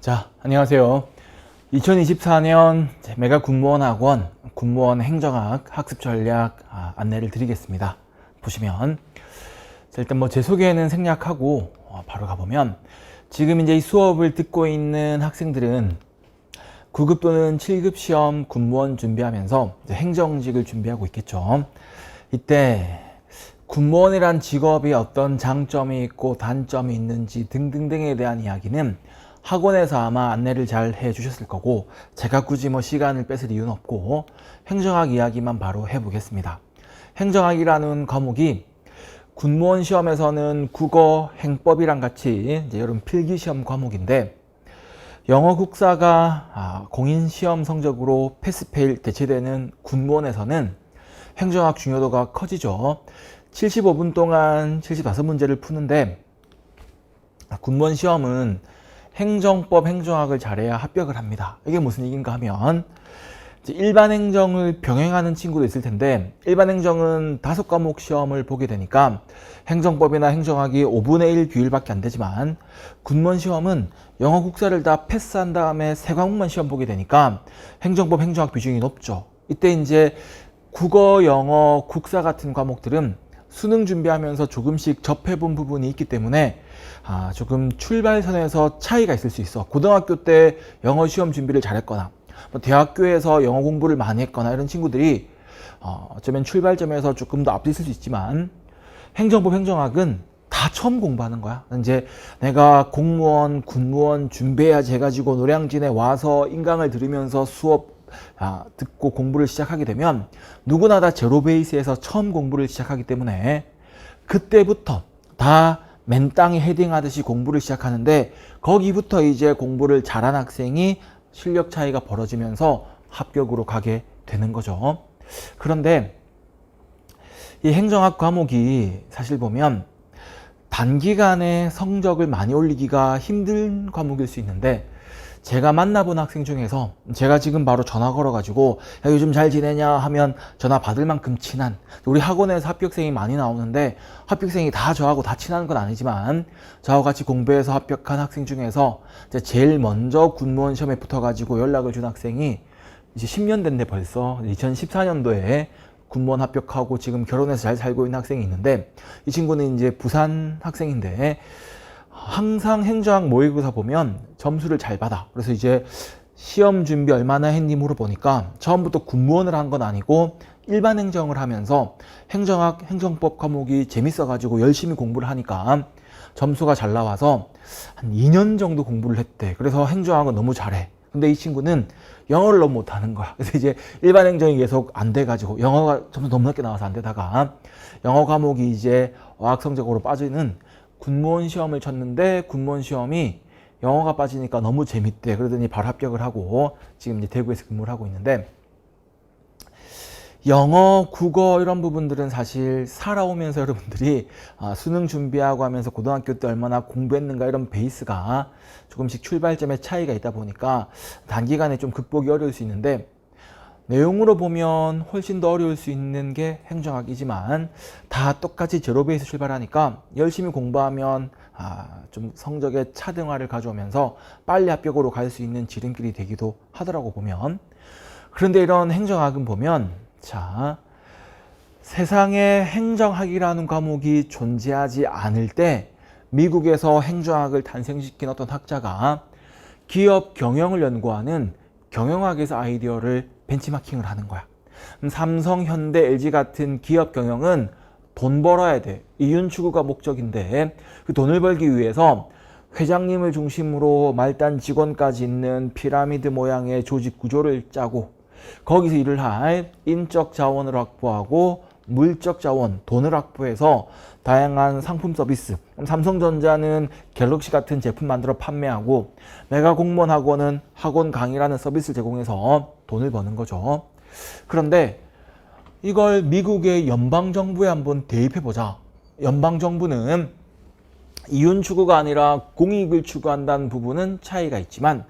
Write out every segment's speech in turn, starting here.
자, 안녕하세요. 2024년 메가 군무원 학원 군무원 행정학 학습 전략 안내를 드리겠습니다. 보시면 자, 일단 제 소개는 생략하고 바로 가보면 지금 이제 이 수업을 듣고 있는 학생들은 9급 또는 7급 시험 군무원 준비하면서 이제 행정직을 준비하고 있겠죠. 이때 군무원이란 직업이 어떤 장점이 있고 단점이 있는지 등등등에 대한 이야기는 학원에서 아마 안내를 잘 해주셨을 거고 제가 굳이 시간을 뺏을 이유는 없고 행정학 이야기만 바로 해보겠습니다. 행정학이라는 과목이 군무원 시험에서는 국어, 행법이랑 같이 이제 여름 필기 시험 과목인데 영어 국사가 공인 시험 성적으로 패스페일 대체되는 군무원에서는 행정학 중요도가 커지죠. 75분 동안 75문제를 푸는데 군무원 시험은 행정법, 행정학을 잘해야 합격을 합니다. 이게 무슨 얘기인가 하면 일반 행정을 병행하는 친구도 있을 텐데 일반 행정은 5과목 시험을 보게 되니까 행정법이나 행정학이 5분의 1 비율밖에 안 되지만 군무원 시험은 영어 국사를 다 패스한 다음에 3과목만 시험 보게 되니까 행정법, 행정학 비중이 높죠. 이때 이제 국어, 영어, 국사 같은 과목들은 수능 준비하면서 조금씩 접해본 부분이 있기 때문에 조금 출발선에서 차이가 있을 수 있어. 고등학교 때 영어 시험 준비를 잘했거나 대학교에서 영어 공부를 많이 했거나 이런 친구들이 어쩌면 출발점에서 조금 더 앞서 있을 수 있지만 행정법, 행정학은 다 처음 공부하는 거야. 이제 내가 공무원, 군무원 준비해야지 해가지고 노량진에 와서 인강을 들으면서 수업 듣고 공부를 시작하게 되면 누구나 다 제로 베이스에서 처음 공부를 시작하기 때문에 그때부터 다 맨 땅에 헤딩하듯이 공부를 시작하는데 거기부터 이제 공부를 잘한 학생이 실력 차이가 벌어지면서 합격으로 가게 되는 거죠. 그런데 이 행정학 과목이 사실 보면 단기간에 성적을 많이 올리기가 힘든 과목일 수 있는데 제가 만나본 학생 중에서 제가 지금 바로 전화 걸어가지고 야, 요즘 잘 지내냐 하면 전화 받을 만큼 친한 우리 학원에서 합격생이 많이 나오는데 합격생이 다 저하고 다 친한 건 아니지만 저하고 같이 공부해서 합격한 학생 중에서 제일 먼저 군무원 시험에 붙어가지고 연락을 준 학생이 이제 10년 됐네 벌써 2014년도에 군무원 합격하고 지금 결혼해서 잘 살고 있는 학생이 있는데 이 친구는 이제 부산 학생인데 항상 행정학 모의고사 보면 점수를 잘 받아. 그래서 이제 시험 준비 얼마나 했니 물어보니까 처음부터 군무원을 한 건 아니고 일반 행정을 하면서 행정학, 행정법 과목이 재밌어가지고 열심히 공부를 하니까 점수가 잘 나와서 한 2년 정도 공부를 했대. 그래서 행정학은 너무 잘해. 근데 이 친구는 영어를 너무 못하는 거야. 그래서 이제 일반 행정이 계속 안 돼가지고 영어가 점수 너무 낮게 나와서 안 되다가 영어 과목이 이제 어학 성적으로 빠지는 군무원 시험을 쳤는데 군무원 시험이 영어가 빠지니까 너무 재밌대. 그러더니 바로 합격을 하고 지금 이제 대구에서 근무를 하고 있는데 영어, 국어 이런 부분들은 사실 살아오면서 여러분들이 수능 준비하고 하면서 고등학교 때 얼마나 공부했는가 이런 베이스가 조금씩 출발점에 차이가 있다 보니까 단기간에 좀 극복이 어려울 수 있는데 내용으로 보면 훨씬 더 어려울 수 있는 게 행정학이지만 다 똑같이 제로 베이스 출발하니까 열심히 공부하면 좀 성적의 차등화를 가져오면서 빨리 합격으로 갈 수 있는 지름길이 되기도 하더라고 보면. 그런데 이런 행정학은 보면 자 세상에 행정학이라는 과목이 존재하지 않을 때 미국에서 행정학을 탄생시킨 어떤 학자가 기업 경영을 연구하는 경영학에서 아이디어를 벤치마킹을 하는 거야. 삼성, 현대, LG 같은 기업 경영은 돈 벌어야 돼. 이윤 추구가 목적인데 그 돈을 벌기 위해서 회장님을 중심으로 말단 직원까지 있는 피라미드 모양의 조직 구조를 짜고 거기서 일을 할 인적 자원을 확보하고 물적 자원, 돈을 확보해서 다양한 상품 서비스 삼성전자는 갤럭시 같은 제품 만들어 판매하고 메가 공무원 학원은 학원 강의라는 서비스를 제공해서 돈을 버는 거죠. 그런데 이걸 미국의 연방정부에 한번 대입해보자. 연방정부는 이윤 추구가 아니라 공익을 추구한다는 부분은 차이가 있지만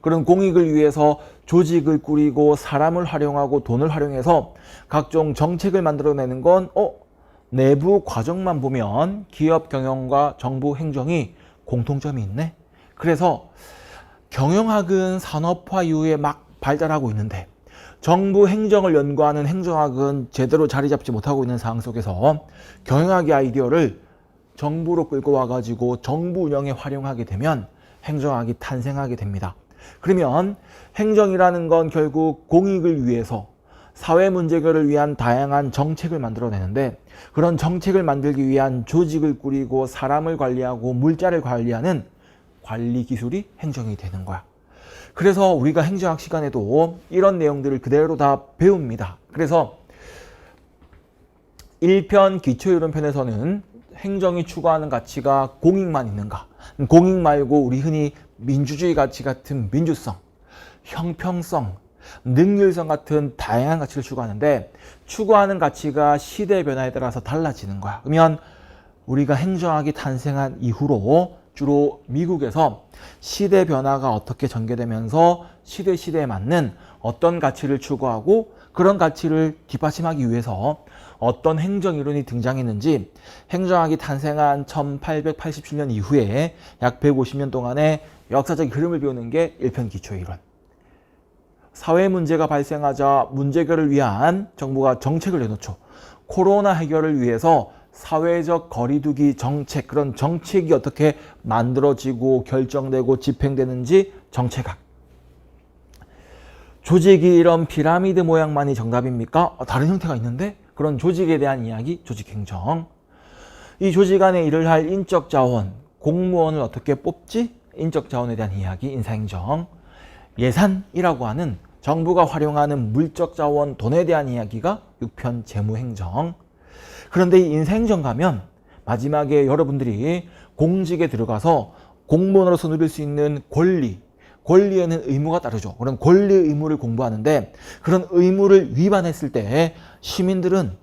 그런 공익을 위해서 조직을 꾸리고 사람을 활용하고 돈을 활용해서 각종 정책을 만들어내는 건 내부 과정만 보면 기업 경영과 정부 행정이 공통점이 있네. 그래서 경영학은 산업화 이후에 막 발달하고 있는데 정부 행정을 연구하는 행정학은 제대로 자리 잡지 못하고 있는 상황 속에서 경영학의 아이디어를 정부로 끌고 와가지고 정부 운영에 활용하게 되면 행정학이 탄생하게 됩니다. 그러면 행정이라는 건 결국 공익을 위해서 사회 문제 해결을 위한 다양한 정책을 만들어내는데 그런 정책을 만들기 위한 조직을 꾸리고 사람을 관리하고 물자를 관리하는 관리 기술이 행정이 되는 거야. 그래서 우리가 행정학 시간에도 이런 내용들을 그대로 다 배웁니다. 그래서 1편 기초이론편에서는 행정이 추구하는 가치가 공익만 있는가? 공익 말고 우리 흔히 민주주의 가치 같은 민주성, 형평성, 능률성 같은 다양한 가치를 추구하는데 추구하는 가치가 시대 변화에 따라서 달라지는 거야. 그러면 우리가 행정학이 탄생한 이후로 주로 미국에서 시대 변화가 어떻게 전개되면서 시대에 맞는 어떤 가치를 추구하고 그런 가치를 뒷받침하기 위해서 어떤 행정이론이 등장했는지 행정학이 탄생한 1887년 이후에 약 150년 동안의 역사적 흐름을 배우는 게 1편 기초이론. 사회 문제가 발생하자 문제 해결을 위한 정부가 정책을 내놓죠. 코로나 해결을 위해서 사회적 거리두기 정책, 그런 정책이 어떻게 만들어지고 결정되고 집행되는지 정책학. 조직이 이런 피라미드 모양만이 정답입니까? 다른 형태가 있는데? 그런 조직에 대한 이야기, 조직행정. 이 조직 안에 일을 할 인적 자원, 공무원을 어떻게 뽑지? 인적 자원에 대한 이야기, 인사행정. 예산이라고 하는 정부가 활용하는 물적 자원, 돈에 대한 이야기가 6편 재무행정. 그런데 이 인사행정 가면 마지막에 여러분들이 공직에 들어가서 공무원으로서 누릴 수 있는 권리에는 의무가 따르죠. 그런 권리 의무를 공부하는데 그런 의무를 위반했을 때 시민들은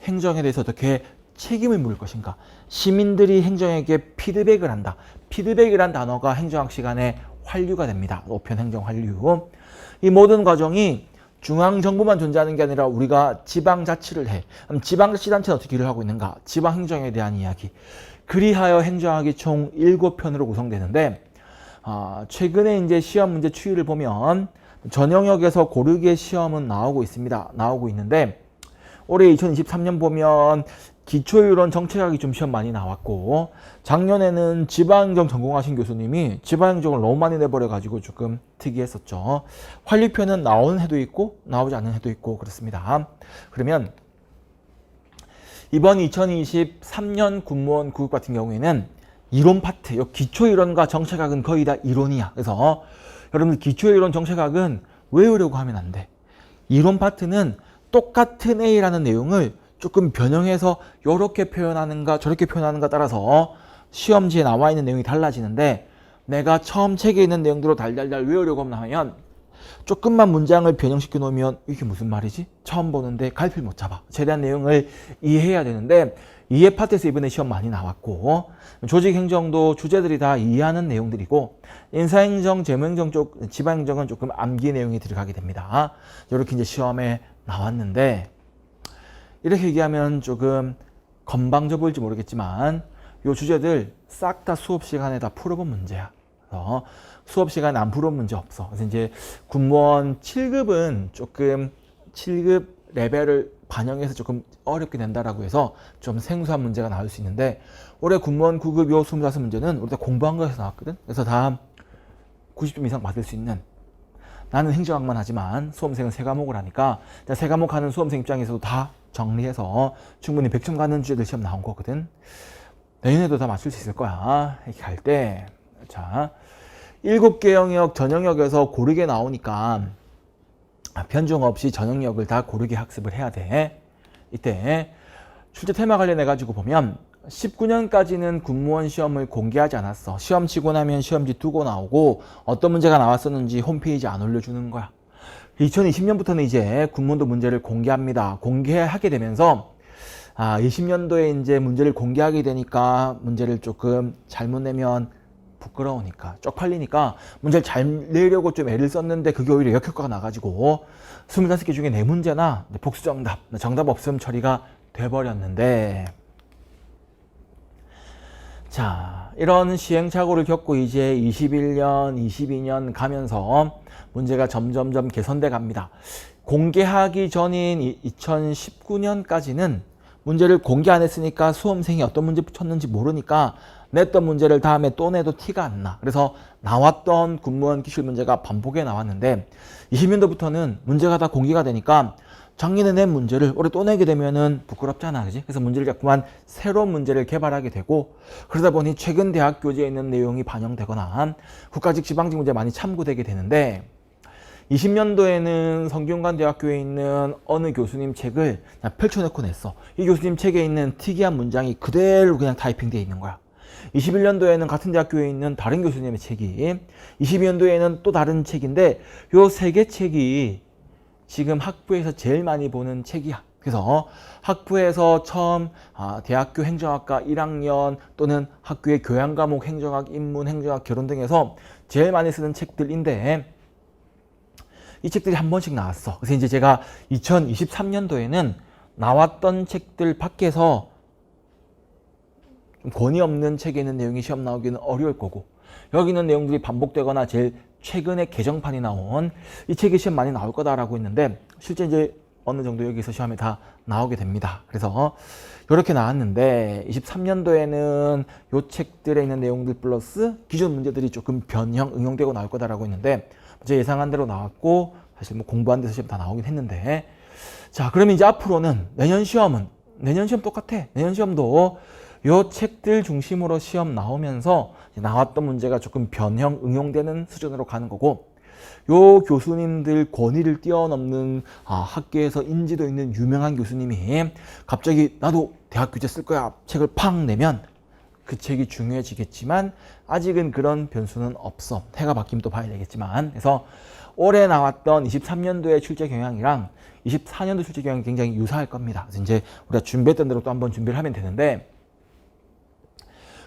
행정에 대해서 어떻게 책임을 물을 것인가. 시민들이 행정에게 피드백을 한다. 피드백이란 단어가 행정학 시간에 환류가 됩니다. 5편 행정 환류. 이 모든 과정이 중앙정부만 존재하는 게 아니라 우리가 지방자치를 해. 그럼 지방자치단체는 어떻게 일을 하고 있는가? 지방행정에 대한 이야기. 그리하여 행정학이 총 7편으로 구성되는데 최근에 이제 시험 문제 추이를 보면 전 영역에서 고르게 시험은 나오고 있습니다. 나오고 있는데 올해 2023년 보면 기초이론 정책학이 좀 시험 많이 나왔고 작년에는 지방행정 전공하신 교수님이 지방행정을 너무 많이 내버려가지고 조금 특이했었죠. 환류표는 나오는 해도 있고 나오지 않는 해도 있고 그렇습니다. 그러면 이번 2023년 군무원 구급 같은 경우에는 이론 파트, 기초이론과 정책학은 거의 다 이론이야. 그래서 여러분들 기초이론 정책학은 외우려고 하면 안 돼. 이론 파트는 똑같은 A라는 내용을 조금 변형해서 이렇게 표현하는가 저렇게 표현하는가 따라서 시험지에 나와 있는 내용이 달라지는데 내가 처음 책에 있는 내용대로 달달달 외우려고 하면 조금만 문장을 변형시켜 놓으면 이게 무슨 말이지? 처음 보는데 갈피를 못 잡아. 최대한 내용을 이해해야 되는데 이해 파트에서 이번에 시험 많이 나왔고 조직행정도 주제들이 다 이해하는 내용들이고 인사행정, 재무행정 쪽, 지방행정은 조금 암기 내용이 들어가게 됩니다. 이렇게 이제 시험에 나왔는데 이렇게 얘기하면 조금 건방져 보일지 모르겠지만 이 주제들 싹 다 수업 시간에 다 풀어본 문제야. 그래서 수업 시간에 안 풀어본 문제 없어. 그래서 이제 군무원 7급은 조금 7급 레벨을 반영해서 조금 어렵게 된다라고 해서 좀 생소한 문제가 나올 수 있는데 올해 군무원 9급 요 25문제는 우리 다 공부한 거에서 나왔거든. 그래서 다 90점 이상 받을 수 있는 나는 행정학만 하지만 수험생은 3과목을 하니까 3과목 하는 수험생 입장에서도 다 정리해서 충분히 100점 가는 주제들 시험 나온 거거든. 내년에도 다 맞출 수 있을 거야. 이렇게 갈 때. 자, 7개 영역, 전 영역에서 고르게 나오니까 편중 없이 전 영역을 다 고르게 학습을 해야 돼. 이때 출제 테마 관련해가지고 보면 19년까지는 군무원 시험을 공개하지 않았어. 시험 치고 나면 시험지 두고 나오고 어떤 문제가 나왔었는지 홈페이지에 안 올려주는 거야. 2020년부터는 이제 군무원도 문제를 공개합니다. 공개하게 되면서 20년도에 이제 문제를 공개하게 되니까 문제를 조금 잘못 내면 부끄러우니까 쪽팔리니까 문제를 잘 내려고 좀 애를 썼는데 그게 오히려 역효과가 나가지고 25개 중에 4문제나 복수 정답 없음 처리가 돼버렸는데 자, 이런 시행착오를 겪고 이제 21년, 22년 가면서 문제가 점점점 개선돼 갑니다. 공개하기 전인 2019년까지는 문제를 공개 안 했으니까 수험생이 어떤 문제 붙였는지 모르니까 냈던 문제를 다음에 또 내도 티가 안 나. 그래서 나왔던 군무원 기출 문제가 반복에 나왔는데 20년도부터는 문제가 다 공개가 되니까 작년에 낸 문제를 올해 또 내게 되면은 부끄럽잖아, 그지? 그래서 문제를 자꾸만 새로운 문제를 개발하게 되고, 그러다 보니 최근 대학 교재에 있는 내용이 반영되거나 국가직 지방직 문제 많이 참고되게 되는데, 20년도에는 성균관대학교에 있는 어느 교수님 책을 그냥 펼쳐놓고 냈어. 이 교수님 책에 있는 특이한 문장이 그대로 그냥 타이핑되어 있는 거야. 21년도에는 같은 대학교에 있는 다른 교수님의 책이, 22년도에는 또 다른 책인데, 요 세 개 책이 지금 학부에서 제일 많이 보는 책이야. 그래서 학부에서 처음 대학교 행정학과 1학년 또는 학교의 교양과목 행정학, 인문, 행정학, 결혼 등에서 제일 많이 쓰는 책들인데, 이 책들이 한 번씩 나왔어. 그래서 이제 제가 2023년도에는 나왔던 책들 밖에서 좀 권위 없는 책에 있는 내용이 시험 나오기는 어려울 거고, 여기 있는 내용들이 반복되거나 제일 최근에 개정판이 나온 이 책이 시험 많이 나올 거다라고 했는데, 실제 이제 어느 정도 여기서 시험에 다 나오게 됩니다. 그래서 이렇게 나왔는데 23년도에는 이 책들에 있는 내용들 플러스 기존 문제들이 조금 변형, 응용되고 나올 거다라고 했는데, 제 예상한 대로 나왔고, 사실 뭐 공부한 데서 시험 다 나오긴 했는데, 자, 그러면 이제 앞으로는 내년 시험 똑같아. 내년 시험도 요 책들 중심으로 시험 나오면서 나왔던 문제가 조금 변형, 응용되는 수준으로 가는 거고, 요 교수님들 권위를 뛰어넘는 학계에서 인지도 있는 유명한 교수님이 갑자기 나도 대학 교재 쓸 거야 책을 팍 내면 그 책이 중요해지겠지만 아직은 그런 변수는 없어. 해가 바뀌면 또 봐야 되겠지만, 그래서 올해 나왔던 23년도의 출제 경향이랑 24년도 출제 경향이 굉장히 유사할 겁니다. 그래서 이제 우리가 준비했던 대로 또 한번 준비를 하면 되는데,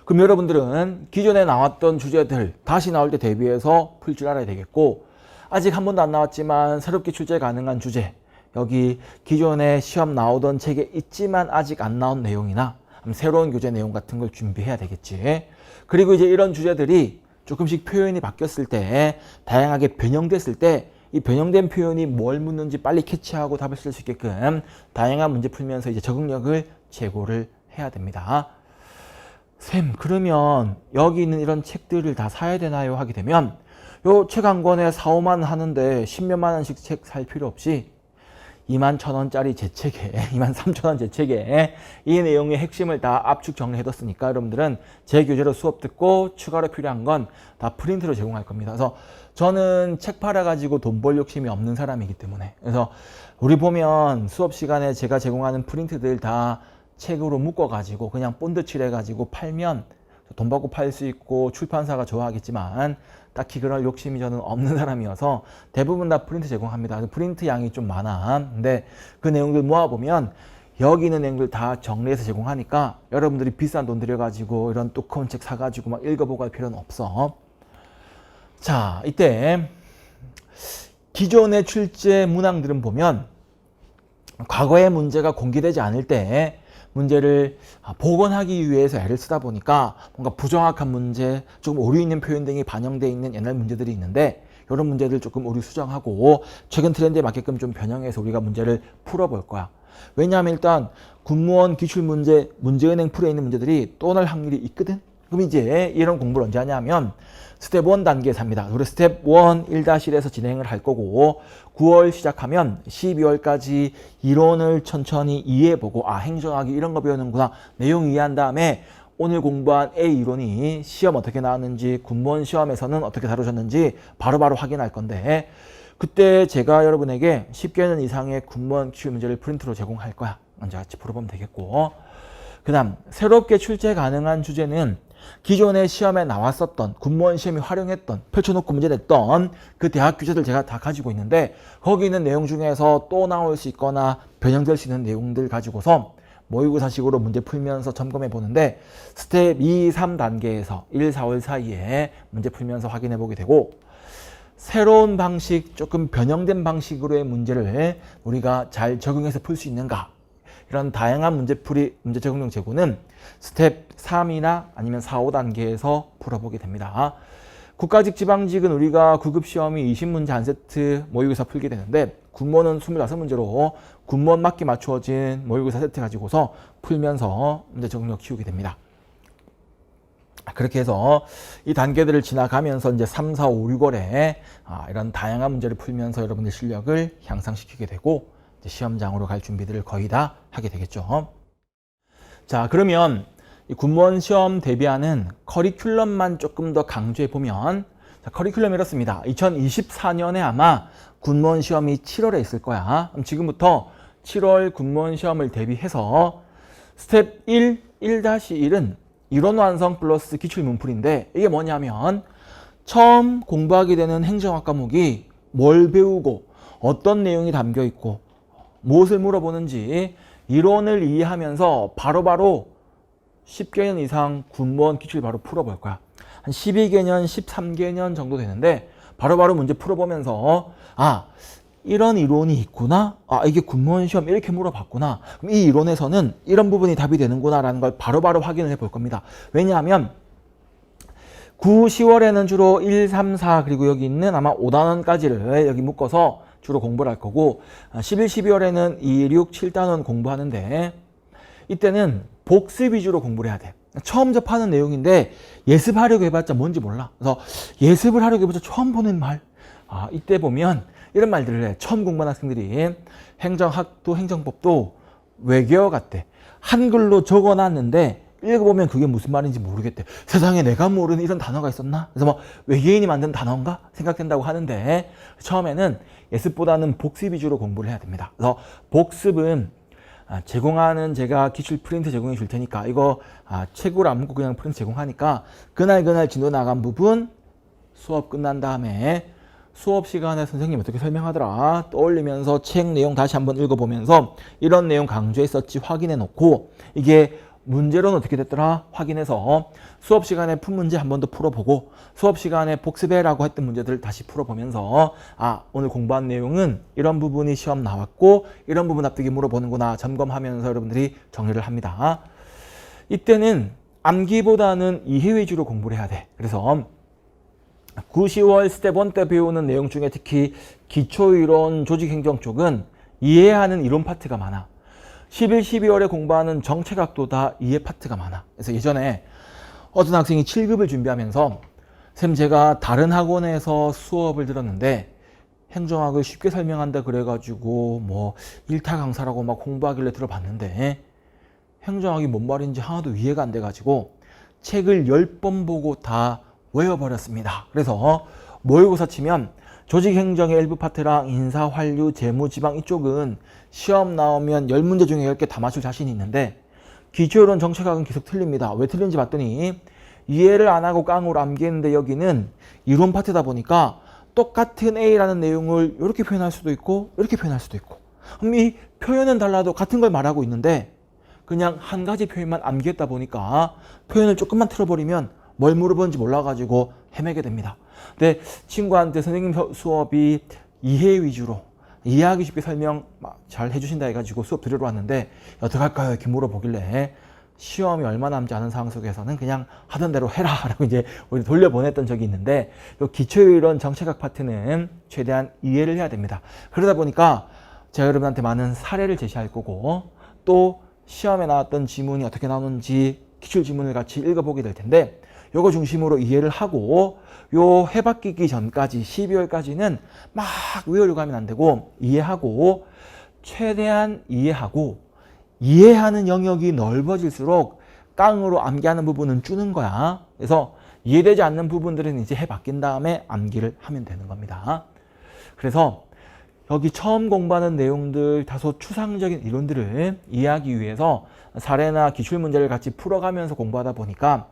그럼 여러분들은 기존에 나왔던 주제들 다시 나올 때 대비해서 풀 줄 알아야 되겠고, 아직 한 번도 안 나왔지만 새롭게 출제 가능한 주제, 여기 기존에 시험 나오던 책에 있지만 아직 안 나온 내용이나 새로운 교재 내용 같은 걸 준비해야 되겠지. 그리고 이제 이런 주제들이 조금씩 표현이 바뀌었을 때, 다양하게 변형됐을 때, 이 변형된 표현이 뭘 묻는지 빨리 캐치하고 답을 쓸 수 있게끔 다양한 문제 풀면서 이제 적응력을 제고를 해야 됩니다. 쌤, 그러면 여기 있는 이런 책들을 다 사야 되나요? 하게 되면 요 책 한 권에 4, 5만 원 하는데 10몇만 원씩 책 살 필요 없이 21,000원짜리 제 책에 23,000원 제 책에 이 내용의 핵심을 다 압축 정리해뒀으니까 여러분들은 제 교재로 수업 듣고 추가로 필요한 건 다 프린트로 제공할 겁니다. 그래서 저는 책 팔아가지고 돈 벌 욕심이 없는 사람이기 때문에, 그래서 우리 보면 수업 시간에 제가 제공하는 프린트들 다 책으로 묶어가지고 그냥 본드 칠해가지고 팔면 돈 받고 팔 수 있고 출판사가 좋아하겠지만 딱히 그런 욕심이 저는 없는 사람이어서 대부분 다 프린트 제공합니다. 프린트 양이 좀 많아. 근데 그 내용들 모아보면 여기 있는 내용들 다 정리해서 제공하니까 여러분들이 비싼 돈 들여가지고 이런 두꺼운 책 사가지고 막 읽어보고 할 필요는 없어. 자, 이때 기존의 출제 문항들은 보면 과거의 문제가 공개되지 않을 때 문제를 복원하기 위해서 애를 쓰다 보니까 뭔가 부정확한 문제, 조금 오류 있는 표현 등이 반영되어 있는 옛날 문제들이 있는데, 이런 문제들 조금 오류 수정하고 최근 트렌드에 맞게끔 좀 변형해서 우리가 문제를 풀어볼 거야. 왜냐하면 일단 군무원 기출문제, 문제은행 풀에 있는 문제들이 또 날 확률이 있거든. 그럼 이제 이런 공부를 언제 하냐면 스텝 1 단계에서 합니다. 우리 스텝 1 1-1에서 진행을 할 거고, 9월 시작하면 12월까지 이론을 천천히 이해해보고, 행정학이 이런 거 배우는구나, 내용 이해한 다음에 오늘 공부한 A 이론이 시험 어떻게 나왔는지, 군무원 시험에서는 어떻게 다루셨는지 바로바로 확인할 건데, 그때 제가 여러분에게 10개는 이상의 군무원 기출 문제를 프린트로 제공할 거야. 먼저 같이 풀어보면 되겠고, 그 다음 새롭게 출제 가능한 주제는 기존에 시험에 나왔었던, 군무원 시험이 활용했던, 펼쳐놓고 문제 냈던 그 대학 교재들 제가 다 가지고 있는데, 거기 있는 내용 중에서 또 나올 수 있거나 변형될 수 있는 내용들 가지고서 모의고사식으로 문제 풀면서 점검해 보는데, 스텝 2, 3단계에서 1, 4월 사이에 문제 풀면서 확인해 보게 되고, 새로운 방식, 조금 변형된 방식으로의 문제를 우리가 잘 적응해서 풀 수 있는가, 이런 다양한 문제 적용 재고는 스텝 3이나 아니면 4, 5단계에서 풀어보게 됩니다. 국가직, 지방직은 우리가 구급 시험이 20문제 한 세트 모의고사 풀게 되는데 군무원은 25문제로 군무원 맞게 맞추어진 모의고사 세트 가지고서 풀면서 문제 적응력 키우게 됩니다. 그렇게 해서 이 단계들을 지나가면서 이제 3, 4, 5, 6월에 이런 다양한 문제를 풀면서 여러분들 실력을 향상시키게 되고 이제 시험장으로 갈 준비들을 거의 다 하게 되겠죠. 자, 그러면 이 군무원 시험 대비하는 커리큘럼만 조금 더 강조해 보면, 자, 커리큘럼이 이렇습니다. 2024년에 아마 군무원 시험이 7월에 있을 거야. 그럼 지금부터 7월 군무원 시험을 대비해서 스텝 1, 1-1은 이론 완성 플러스 기출 문풀인데, 이게 뭐냐면 처음 공부하게 되는 행정학 과목이 뭘 배우고 어떤 내용이 담겨 있고 무엇을 물어보는지 이론을 이해하면서 바로바로 10개년 이상 군무원 기출 바로 풀어볼 거야. 한 12개년, 13개년 정도 되는데 바로바로 문제 풀어보면서 이런 이론이 있구나. 이게 군무원 시험 이렇게 물어봤구나. 그럼 이 이론에서는 이런 부분이 답이 되는구나 라는 걸 바로바로 확인을 해볼 겁니다. 왜냐하면 9, 10월에는 주로 1, 3, 4 그리고 여기 있는 아마 5단원까지를 여기 묶어서 주로 공부를 할 거고 11, 12월에는 2, 6, 7단원 공부하는데 이때는 복습 위주로 공부를 해야 돼. 처음 접하는 내용인데 예습하려고 해봤자 뭔지 몰라. 그래서 예습을 하려고 해봤자 처음 보는 말. 이때 보면 이런 말들을 해. 처음 공부한 학생들이 행정학도 행정법도 외계어 같대. 한글로 적어놨는데 읽어보면 그게 무슨 말인지 모르겠대. 세상에 내가 모르는 이런 단어가 있었나? 그래서 뭐 외계인이 만든 단어인가? 생각된다고 하는데 처음에는 예습보다는 복습 위주로 공부를 해야 됩니다. 그래서 복습은 제공하는 제가 기출 프린트 제공해 줄 테니까 이거 책으로 안 묶고 그냥 프린트 제공하니까 그날 진도 나간 부분 수업 끝난 다음에 수업 시간에 선생님 어떻게 설명하더라 떠올리면서 책 내용 다시 한번 읽어보면서 이런 내용 강조했었지 확인해 놓고 이게 문제로는 어떻게 됐더라 확인해서 수업 시간에 푼 문제 한 번 더 풀어보고 수업 시간에 복습해라고 했던 문제들을 다시 풀어보면서 오늘 공부한 내용은 이런 부분이 시험 나왔고 이런 부분 납득이 물어보는구나 점검하면서 여러분들이 정리를 합니다. 이때는 암기보다는 이해 위주로 공부를 해야 돼. 그래서 9, 10월 스텝 1 때 배우는 내용 중에 특히 기초이론 조직행정 쪽은 이해하는 이론 파트가 많아. 11, 12월에 공부하는 정책학도 다 이해 파트가 많아. 그래서 예전에 어떤 학생이 7급을 준비하면서 쌤 제가 다른 학원에서 수업을 들었는데 행정학을 쉽게 설명한다 그래가지고 뭐 일타 강사라고 막 홍보하길래 들어봤는데 행정학이 뭔 말인지 하나도 이해가 안 돼가지고 책을 10번 보고 다 외워버렸습니다. 그래서 모의고사 치면 조직행정의 일부 파트랑 인사, 환류, 재무, 지방 이쪽은 시험 나오면 10문제 중에 10개 다 맞출 자신이 있는데 기초이론 정책학은 계속 틀립니다. 왜 틀린지 봤더니 이해를 안 하고 깡으로 암기했는데 여기는 이론 파트다 보니까 똑같은 A라는 내용을 이렇게 표현할 수도 있고 이렇게 표현할 수도 있고 그럼 이 표현은 달라도 같은 걸 말하고 있는데 그냥 한 가지 표현만 암기했다 보니까 표현을 조금만 틀어버리면 뭘 물어보는지 몰라가지고 헤매게 됩니다. 근데 친구한테 선생님 수업이 이해 위주로 이해하기 쉽게 설명 잘 해주신다 해가지고 수업 들으러 왔는데 어떡할까요? 이렇게 물어보길래 시험이 얼마 남지 않은 상황 속에서는 그냥 하던 대로 해라 라고 이제 우리 돌려보냈던 적이 있는데 요 기초이론 정책학 파트는 최대한 이해를 해야 됩니다. 그러다 보니까 제가 여러분한테 많은 사례를 제시할 거고 또 시험에 나왔던 지문이 어떻게 나오는지 기출 지문을 같이 읽어보게 될 텐데 요거 중심으로 이해를 하고 요 해바뀌기 전까지 12월까지는 막 외우려고 하면 안 되고 이해하고 최대한 이해하고 이해하는 영역이 넓어질수록 깡으로 암기하는 부분은 줄는 거야. 그래서 이해되지 않는 부분들은 이제 해바뀐 다음에 암기를 하면 되는 겁니다. 그래서 여기 처음 공부하는 내용들 다소 추상적인 이론들을 이해하기 위해서 사례나 기출문제를 같이 풀어가면서 공부하다 보니까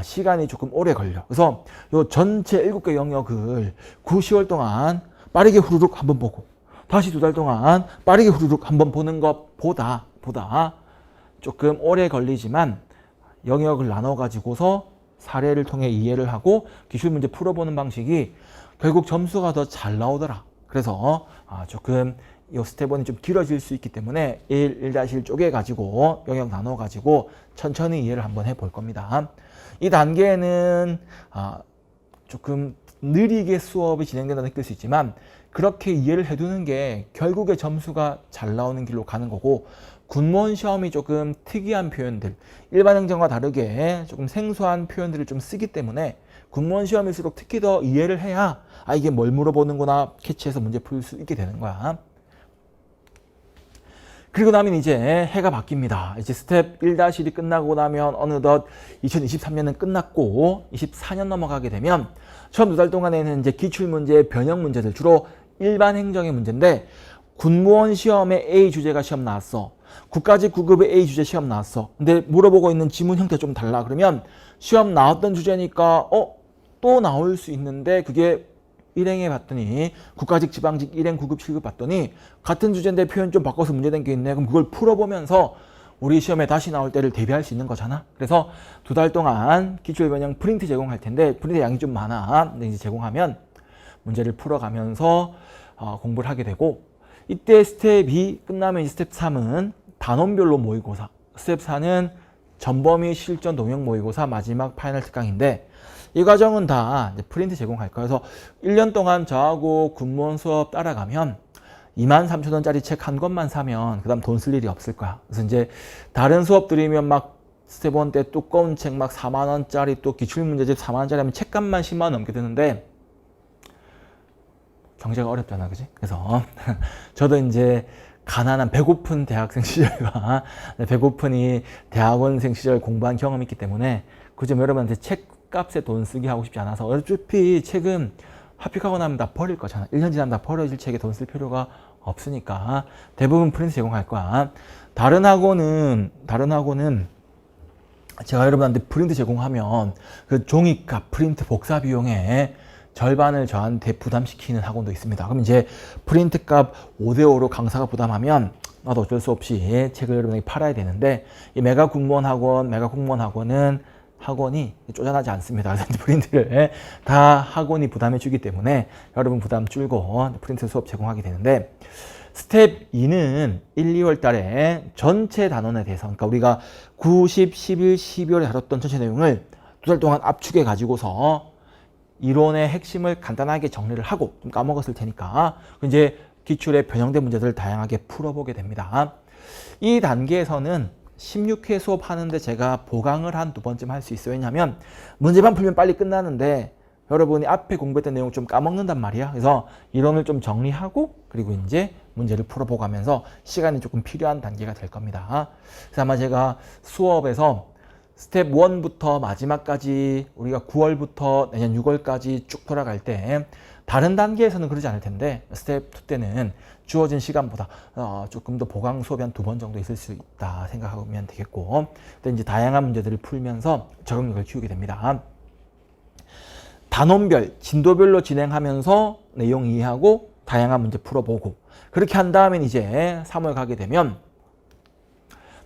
시간이 조금 오래 걸려. 그래서 요 전체 7개 영역을 9, 10월 동안 빠르게 후루룩 한번 보고 다시 2달 동안 빠르게 후루룩 한번 보는 것보다 조금 오래 걸리지만 영역을 나눠 가지고서 사례를 통해 이해를 하고 기출문제 풀어보는 방식이 결국 점수가 더 잘 나오더라. 그래서 조금 이 스텝 1이 좀 길어질 수 있기 때문에 1, 1-1 쪼개가지고 영역 나눠가지고 천천히 이해를 한번 해볼 겁니다. 이 단계에는 조금 느리게 수업이 진행된다 느낄 수 있지만 그렇게 이해를 해두는 게 결국에 점수가 잘 나오는 길로 가는 거고, 군무원 시험이 조금 특이한 표현들, 일반 행정과 다르게 조금 생소한 표현들을 좀 쓰기 때문에 군무원 시험일수록 특히 더 이해를 해야 이게 뭘 물어보는구나 캐치해서 문제 풀 수 있게 되는 거야. 그리고 나면 이제 해가 바뀝니다. 이제 스텝 1-1이 끝나고 나면 어느덧 2023년은 끝났고 24년 넘어가게 되면 처음 2달 동안에는 이제 기출문제, 변형 문제들, 주로 일반 행정의 문제인데, 군무원 시험에 A 주제가 시험 나왔어. 국가직 9급의 A 주제 시험 나왔어. 근데 물어보고 있는 지문 형태 좀 달라. 그러면 시험 나왔던 주제니까 또 나올 수 있는데, 그게 일행해 봤더니 국가직 지방직 1행 9급 7급 봤더니 같은 주제인데 표현 좀 바꿔서 문제된 게 있네. 그럼 그걸 풀어보면서 우리 시험에 다시 나올 때를 대비할 수 있는 거잖아. 그래서 2달 동안 기출 변형 프린트 제공할 텐데, 프린트 양이 좀 많아. 근데 이제 제공하면 문제를 풀어가면서 공부를 하게 되고, 이때 스텝 2 끝나면 이제 스텝 3은 단원별로 모의고사, 스텝 4는 전범위 실전 동영 모의고사 마지막 파이널 특강인데, 이 과정은 다 이제 프린트 제공할 거예요. 그래서 1년 동안 저하고 군무원 수업 따라가면 23,000원짜리 책 한 권만 사면 그다음 돈 쓸 일이 없을 거야. 그래서 이제 다른 수업들이면 막 스텝 1 때 두꺼운 책 막 4만 원짜리, 또 기출문제집 4만 원짜리 하면 책값만 10만 원 넘게 드는데 경제가 어렵잖아, 그지? 그래서 저도 이제 가난한 배고픈 대학생 시절과 배고픈이 대학원생 시절 공부한 경험이 있기 때문에 그 점 여러분한테 책값에 돈 쓰게 하고 싶지 않아서, 어차피 책은 합격하고 나면 다 버릴 거잖아. 1년 지나면 다 버려질 책에 돈 쓸 필요가 없으니까 대부분 프린트 제공할 거야. 다른 학원은 제가 여러분한테 프린트 제공하면 그 종이값, 프린트 복사 비용에 절반을 저한테 부담시키는 학원도 있습니다. 그럼 이제 프린트 값 5대5로 강사가 부담하면 나도 어쩔 수 없이 책을 여러분에게 팔아야 되는데, 이 메가 공무원 학원은 학원이 쪼잔하지 않습니다. 그래서 프린트를 다 학원이 부담해 주기 때문에 여러분 부담 줄고 프린트 수업 제공하게 되는데, 스텝 2는 1, 2월 달에 전체 단원에 대해서, 그러니까 우리가 9, 10, 11, 12월에 다뤘던 전체 내용을 2달 동안 압축해 가지고서 이론의 핵심을 간단하게 정리를 하고, 좀 까먹었을 테니까 이제 기출의 변형된 문제들을 다양하게 풀어보게 됩니다. 이 단계에서는 16회 수업 하는데 제가 보강을 한 2번쯤 할 수 있어요. 왜냐하면 문제만 풀면 빨리 끝나는데 여러분이 앞에 공부했던 내용 좀 까먹는단 말이야. 그래서 이론을 좀 정리하고 그리고 이제 문제를 풀어보고 하면서 시간이 조금 필요한 단계가 될 겁니다. 그래서 아마 제가 수업에서 스텝 1부터 마지막까지 우리가 9월부터 내년 6월까지 쭉 돌아갈 때 다른 단계에서는 그러지 않을 텐데, 스텝 2 때는 주어진 시간보다 조금 더 보강 수업이 한 2번 정도 있을 수 있다 생각하면 되겠고, 또 이제 다양한 문제들을 풀면서 적응력을 키우게 됩니다. 단원별, 진도별로 진행하면서 내용 이해하고 다양한 문제 풀어보고, 그렇게 한 다음엔 이제 3월 가게 되면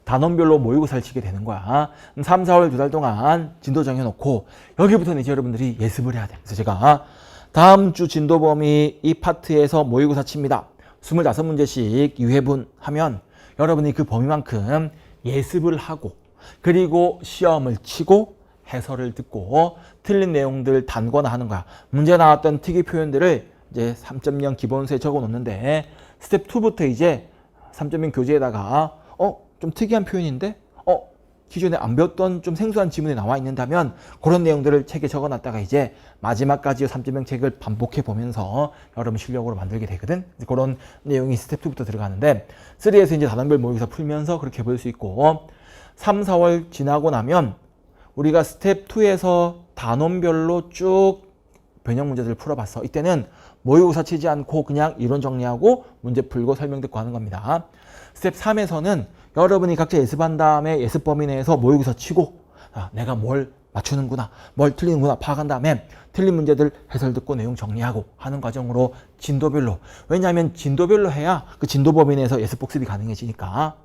단원별로 모의고사를 치게 되는 거야. 3, 4월 2달 동안 진도 정해놓고 여기부터는 이제 여러분들이 예습을 해야 돼. 그래서 제가 다음 주 진도 범위 이 파트에서 모의고사 칩니다. 25문제씩 2회분 하면 여러분이 그 범위만큼 예습을 하고, 그리고 시험을 치고 해설을 듣고 틀린 내용들 단거나 하는 거야. 문제 나왔던 특이 표현들을 이제 3.0 기본서에 적어 놓는데, 스텝 2부터 이제 3.0 교재에다가 좀 특이한 표현인데 기존에 안 배웠던 좀 생소한 지문에 나와 있는다면 그런 내용들을 책에 적어놨다가 이제 마지막까지 3.0 책을 반복해 보면서 여러분 실력으로 만들게 되거든. 그런 내용이 스텝 2부터 들어가는데, 3에서 이제 단원별 모의고사 풀면서 그렇게 볼 수 있고, 3, 4월 지나고 나면 우리가 스텝 2에서 단원별로 쭉 변형 문제들을 풀어봤어. 이때는 모의고사 치지 않고 그냥 이론 정리하고 문제 풀고 설명 듣고 하는 겁니다. 스텝 3에서는 여러분이 각자 예습한 다음에 예습 범위 내에서 모의고사 치고 내가 뭘 맞추는구나, 뭘 틀리는구나 파악한 다음에 틀린 문제들 해설 듣고 내용 정리하고 하는 과정으로 진도별로, 왜냐하면 진도별로 해야 그 진도 범위 내에서 예습 복습이 가능해지니까.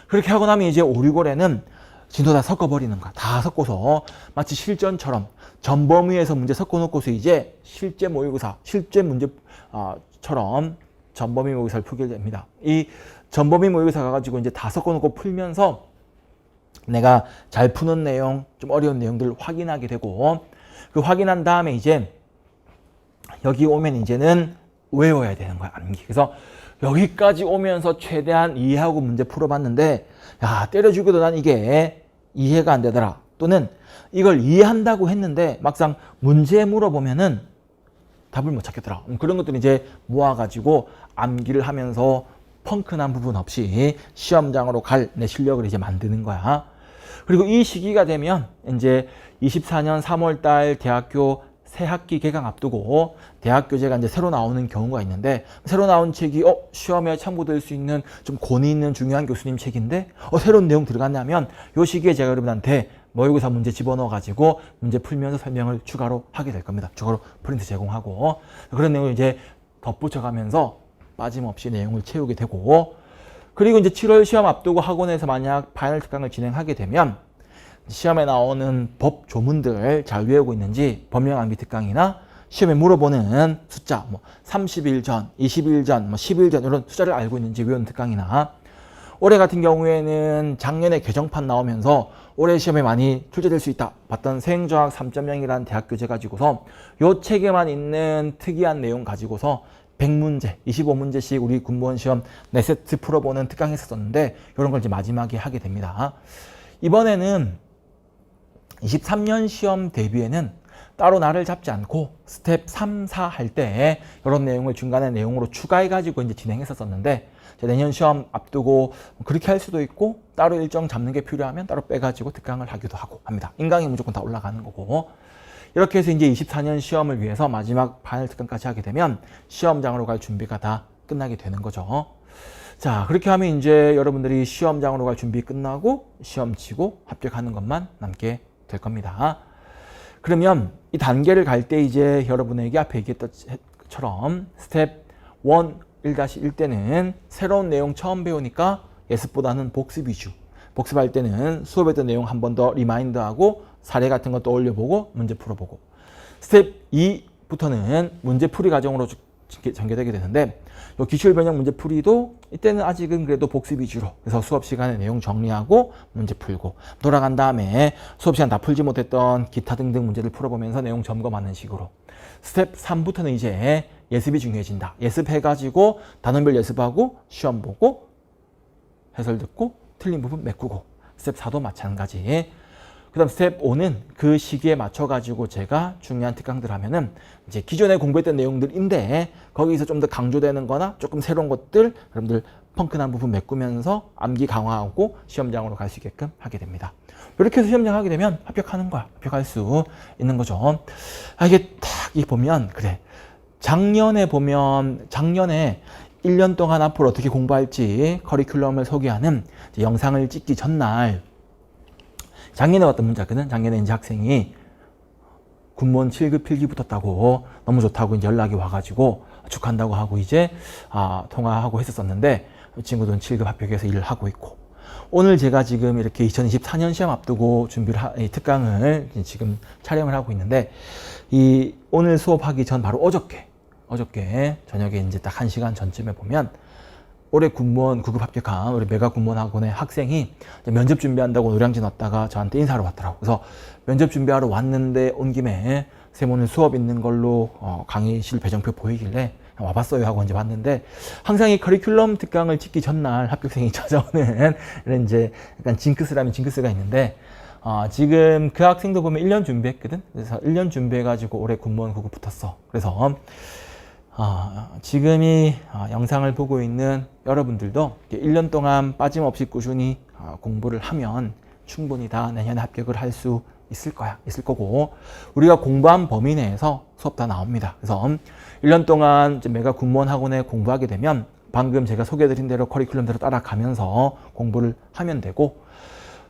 그렇게 하고 나면 이제 5, 6월에는 진도 다 섞어버리는 거야. 다 섞어서 마치 실전처럼 전 범위에서 문제 섞어놓고서 이제 실제 모의고사, 실제 문제처럼 전범위 모의고사를 풀게 됩니다. 이 전범위 모의고사 가가지고 이제 다 섞어놓고 풀면서 내가 잘 푸는 내용, 좀 어려운 내용들을 확인하게 되고, 그 확인한 다음에 이제 여기 오면 이제는 외워야 되는 거야, 암기. 그래서 여기까지 오면서 최대한 이해하고 문제 풀어봤는데, 야, 때려주고도 난 이게 이해가 안 되더라. 또는 이걸 이해한다고 했는데 막상 문제 물어보면은 답을 못 찾겠더라. 그런 것들을 이제 모아가지고 암기를 하면서 펑크난 부분 없이 시험장으로 갈 내 실력을 이제 만드는 거야. 그리고 이 시기가 되면 이제 24년 3월 달 대학교 새 학기 개강 앞두고 대학교재가 이제 새로 나오는 경우가 있는데, 새로 나온 책이 시험에 참고될 수 있는 좀 권위 있는 중요한 교수님 책인데 새로운 내용 들어갔냐면 요 시기에 제가 여러분한테 모의고사 문제 집어넣어 가지고 문제 풀면서 설명을 추가로 하게 될 겁니다. 추가로 프린트 제공하고 그런 내용을 이제 덧붙여 가면서 빠짐없이 내용을 채우게 되고, 그리고 이제 7월 시험 앞두고 학원에서 만약 파이널 특강을 진행하게 되면 시험에 나오는 법 조문들 잘 외우고 있는지 법령 암기 특강이나 시험에 물어보는 숫자 30일 전, 20일 전, 10일 전 이런 숫자를 알고 있는지 외우는 특강이나, 올해 같은 경우에는 작년에 개정판 나오면서 올해 시험에 많이 출제될 수 있다 봤던 세행정학 3.0이라는 대학교재 가지고서 요 책에만 있는 특이한 내용 가지고서 100문제, 25문제씩 우리 군무원 시험 4세트 풀어보는 특강 했었는데 이런 걸 이제 마지막에 하게 됩니다. 이번에는 23년 시험 대비에는 따로 날을 잡지 않고 스텝 3, 4 할 때 이런 내용을 중간에 내용으로 추가해가지고 이제 진행했었는데, 내년 시험 앞두고 그렇게 할 수도 있고 따로 일정 잡는 게 필요하면 따로 빼가지고 특강을 하기도 하고 합니다. 인강이 무조건 다 올라가는 거고, 이렇게 해서 이제 24년 시험을 위해서 마지막 파이널 특강까지 하게 되면 시험장으로 갈 준비가 다 끝나게 되는 거죠. 자, 그렇게 하면 이제 여러분들이 시험장으로 갈 준비 끝나고 시험 치고 합격하는 것만 남게 될 겁니다. 그러면 이 단계를 갈 때 이제 여러분에게 앞에 얘기했던 것처럼 스텝 1 때는 새로운 내용 처음 배우니까 예습보다는 복습 위주. 복습할 때는 수업했던 내용 한 번 더 리마인드하고 사례 같은 것도 올려보고 문제 풀어보고, 스텝 2부터는 문제풀이 과정으로 전개되게 되는데, 요 기출 변형 문제풀이도 이때는 아직은 그래도 복습 위주로, 그래서 수업 시간에 내용 정리하고 문제 풀고 돌아간 다음에 수업 시간 다 풀지 못했던 기타 등등 문제를 풀어보면서 내용 점검하는 식으로, 스텝 3부터는 이제 예습이 중요해진다. 예습해가지고 단원별 예습하고 시험 보고 해설 듣고 틀린 부분 메꾸고, 스텝 4도 마찬가지. 그 다음 스텝 5는 그 시기에 맞춰가지고 제가 중요한 특강들 하면은 이제 기존에 공부했던 내용들인데 거기서 좀 더 강조되는 거나 조금 새로운 것들 여러분들 펑크난 부분 메꾸면서 암기 강화하고 시험장으로 갈 수 있게끔 하게 됩니다. 이렇게 해서 시험장 하게 되면 합격하는 거야. 합격할 수 있는 거죠. 이게 딱 보면 그래. 작년에 1년 동안 앞으로 어떻게 공부할지 커리큘럼을 소개하는 영상을 찍기 전날 작년에 왔던 문자거든. 작년에 이제 학생이 군무원 7급 필기 붙었다고 너무 좋다고 이제 연락이 와가지고 축하한다고 하고 이제 통화하고 했었는데 친구들은 7급 합격해서 일을 하고 있고, 오늘 제가 지금 이렇게 2024년 시험 앞두고 이 특강을 지금 촬영을 하고 있는데, 이 오늘 수업하기 전 바로 어저께 저녁에 이제 딱 1시간 전쯤에 보면 올해 군무원 9급 합격한 우리 메가 군무원 학원의 학생이 면접 준비한다고 노량진 왔다가 저한테 인사하러 왔더라고. 그래서 면접 준비하러 왔는데 온 김에 쌤 오늘 수업 있는 걸로 강의실 배정표 보이길래 와봤어요 하고 이제 왔는데, 항상 이 커리큘럼 특강을 찍기 전날 합격생이 찾아오는 이런 이제 약간 징크스라면 징크스가 있는데, 지금 그 학생도 보면 1년 준비했거든. 그래서 1년 준비해가지고 올해 군무원 9급 붙었어. 그래서 지금 이 영상을 보고 있는 여러분들도 1년 동안 빠짐없이 꾸준히 공부를 하면 충분히 다 내년에 합격을 할 수 있을 거고, 우리가 공부한 범위 내에서 수업 다 나옵니다. 그래서 1년 동안 메가 군무원 학원에 공부하게 되면 방금 제가 소개해드린 대로 커리큘럼대로 따라가면서 공부를 하면 되고,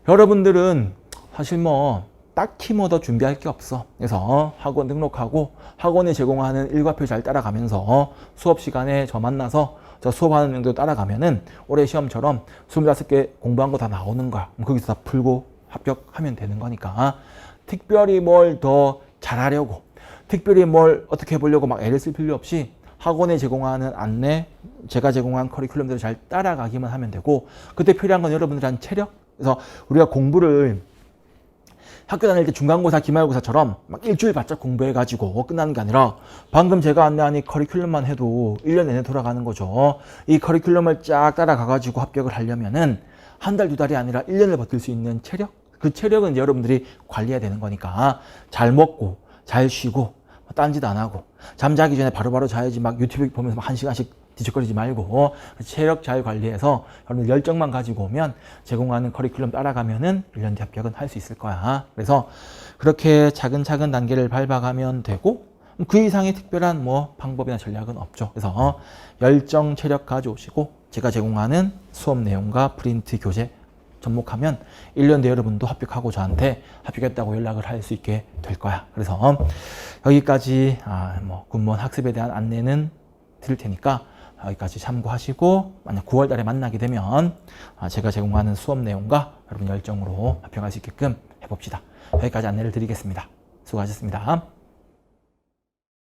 여러분들은 사실 딱히 더 준비할 게 없어. 그래서 학원 등록하고 학원이 제공하는 일과표 잘 따라가면서 수업 시간에 저 만나서 저 수업하는 내용도 따라가면은 올해 시험처럼 25개 공부한 거 다 나오는 거야. 거기서 다 풀고 합격하면 되는 거니까 특별히 뭘 더 잘하려고, 특별히 뭘 어떻게 해보려고 막 애를 쓸 필요 없이 학원에 제공하는 안내, 제가 제공한 커리큘럼대로 잘 따라가기만 하면 되고, 그때 필요한 건 여러분들한 체력. 그래서 우리가 공부를 학교 다닐 때 중간고사, 기말고사처럼 막 일주일 바짝 공부해가지고 끝나는 게 아니라 방금 제가 안내한 이 커리큘럼만 해도 1년 내내 돌아가는 거죠. 이 커리큘럼을 쫙 따라가가지고 합격을 하려면은 한 달, 두 달이 아니라 1년을 버틸 수 있는 체력? 그 체력은 이제 여러분들이 관리해야 되는 거니까 잘 먹고, 잘 쉬고, 딴짓 안 하고, 잠자기 전에 바로바로 자야지 막 유튜브 보면서 막 1시간씩 뒤척거리지 말고 체력 잘 관리해서 여러분들 열정만 가지고 오면 제공하는 커리큘럼 따라가면은 1년 뒤 합격은 할 수 있을 거야. 그래서 그렇게 차근차근 단계를 밟아가면 되고 그 이상의 특별한 뭐 방법이나 전략은 없죠. 그래서 열정, 체력 가져오시고 제가 제공하는 수업 내용과 프린트, 교재 접목하면 1년 뒤에 여러분도 합격하고 저한테 합격했다고 연락을 할 수 있게 될 거야. 그래서 여기까지 뭐 군무원 학습에 대한 안내는 드릴 테니까 여기까지 참고하시고 만약 9월 달에 만나게 되면 제가 제공하는 수업 내용과 여러분 열정으로 합격할 수 있게끔 해봅시다. 여기까지 안내를 드리겠습니다. 수고하셨습니다.